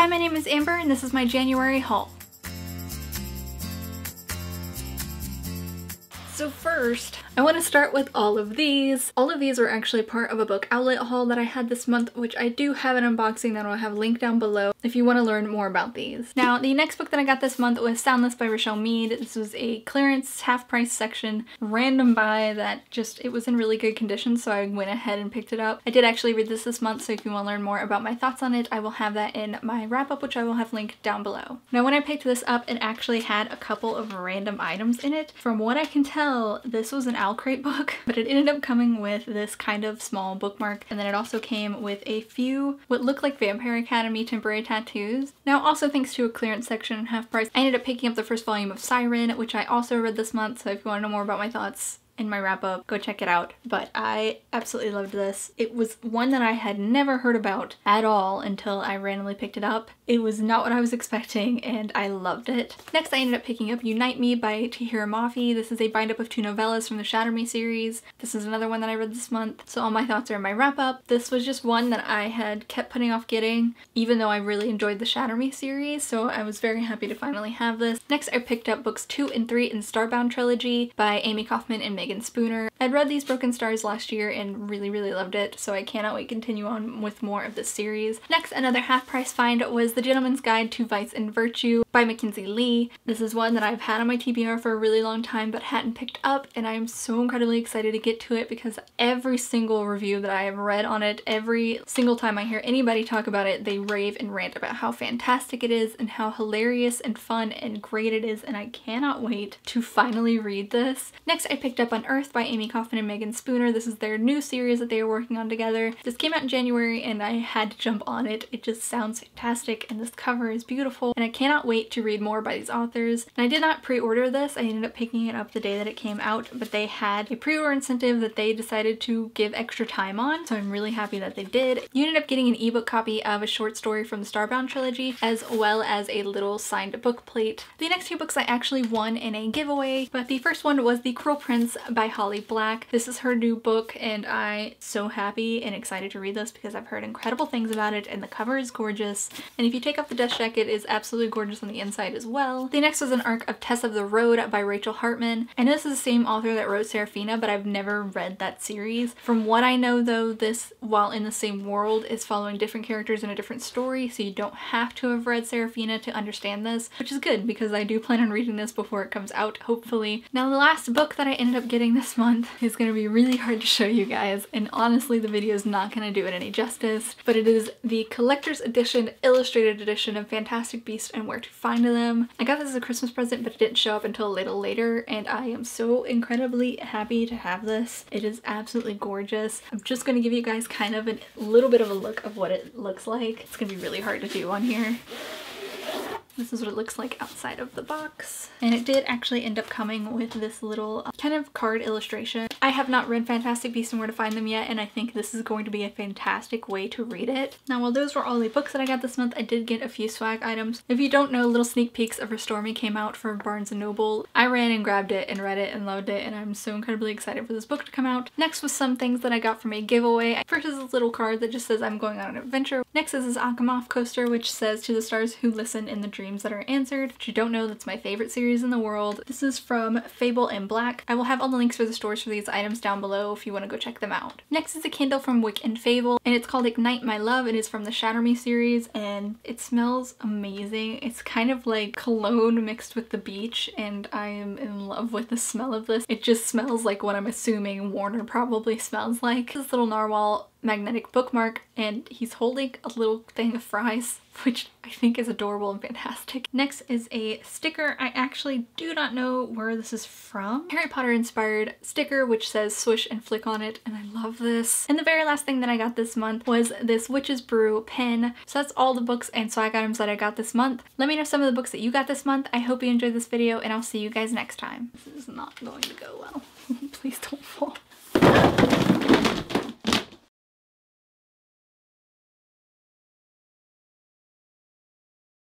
Hi, my name is Amber and this is my January haul. So first, I want to start with all of these. All of these were actually part of a book outlet haul that I had this month, which I do have an unboxing that I'll have linked down below if you want to learn more about these. Now, the next book that I got this month was Soundless by Rochelle Mead. This was a clearance half price section random buy that it was in really good condition, so I went ahead and picked it up. I did actually read this month, so if you want to learn more about my thoughts on it, I will have that in my wrap up, which I will have linked down below. Now, when I picked this up, it actually had a couple of random items in it. From what I can tell, this was an Owl Crate book, but it ended up coming with this kind of small bookmark, and then it also came with a few what looked like Vampire Academy temporary tattoos. Now, also thanks to a clearance section half price, I ended up picking up the first volume of Siren, which I also read this month, so if you want to know more about my thoughts in my wrap up, go check it out. But I absolutely loved this. It was one that I had never heard about at all until I randomly picked it up. It was not what I was expecting and I loved it. Next, I ended up picking up Unite Me by Tahira Mafi. This is a bind up of 2 novellas from the Shatter Me series. This is another one that I read this month, so all my thoughts are in my wrap up. This was just one that I had kept putting off getting, even though I really enjoyed the Shatter Me series, so I was very happy to finally have this. Next, I picked up books 2 and 3 in Starbound trilogy by Amy Kaufman and Megan Spooner. I'd read these Broken Stars last year and really loved it, so I cannot wait to continue on with more of this series. Next, another half price find was The Gentleman's Guide to Vice and Virtue by Mackenzie Lee. This is one that I've had on my TBR for a really long time but hadn't picked up, and I'm so incredibly excited to get to it because every single review that I have read on it, every single time I hear anybody talk about it, they rave and rant about how fantastic it is and how hilarious and fun and great it is, and I cannot wait to finally read this. Next, I picked up Unearthed by Amy Kaufman and Megan Spooner. This is their new series that they are working on together. This came out in January and I had to jump on it. It just sounds fantastic and this cover is beautiful and I cannot wait to read more by these authors. And I did not pre-order this. I ended up picking it up the day that it came out, but they had a pre-order incentive that they decided to give extra time on, so I'm really happy that they did. You ended up getting an ebook copy of a short story from the Starbound trilogy as well as a little signed book plate. The next 2 books I actually won in a giveaway, but the first one was The Cruel Prince by Holly Black. This is her new book and I'm so happy and excited to read this because I've heard incredible things about it and the cover is gorgeous, and if you take off the dust jacket, it is absolutely gorgeous on the inside as well. The next was an arc of Tess of the Road by Rachel Hartman. I know this is the same author that wrote Serafina, but I've never read that series. From what I know though, this, while in the same world, is following different characters in a different story, so you don't have to have read Serafina to understand this, which is good because I do plan on reading this before it comes out, hopefully. Now, the last book that I ended up getting this month is going to be really hard to show you guys, and honestly the video is not going to do it any justice, but it is the collector's edition illustrated edition of Fantastic Beasts and Where to Find Them. I got this as a Christmas present, but it didn't show up until a little later, and I am so incredibly happy to have this. It is absolutely gorgeous. I'm just going to give you guys kind of a little bit of a look of what it looks like. It's going to be really hard to do on here. This is what it looks like outside of the box. And it did actually end up coming with this little kind of card illustration. I have not read Fantastic Beasts and Where to Find Them yet, and I think this is going to be a fantastic way to read it. Now, while those were all the books that I got this month, I did get a few swag items. If you don't know, little sneak peeks of Restore Me came out from Barnes & Noble. I ran and grabbed it and read it and loved it, and I'm so incredibly excited for this book to come out. Next was some things that I got from a giveaway. First is this little card that just says I'm going on an adventure. Next is this Akamov coaster, which says to the stars who listen in the dreams that are answered. If you don't know, that's my favorite series in the world. This is from Fable and Black. I will have all the links for the stores for these items down below if you want to go check them out. Next is a candle from Wick and Fable, and it's called Ignite My Love. It is from the Shatter Me series, and it smells amazing. It's kind of like cologne mixed with the beach, and I am in love with the smell of this. It just smells like what I'm assuming Warner probably smells like. This little narwhal magnetic bookmark, and he's holding a little thing of fries, which I think is adorable and fantastic. Next is a sticker. I actually do not know where this is from. Harry Potter inspired sticker which says swish and flick on it, and I love this. And the very last thing that I got this month was this Witch's Brew pen. So that's all the books and swag items that I got this month. Let me know some of the books that you got this month. I hope you enjoyed this video, and I'll see you guys next time. This is not going to go well. Please don't fall.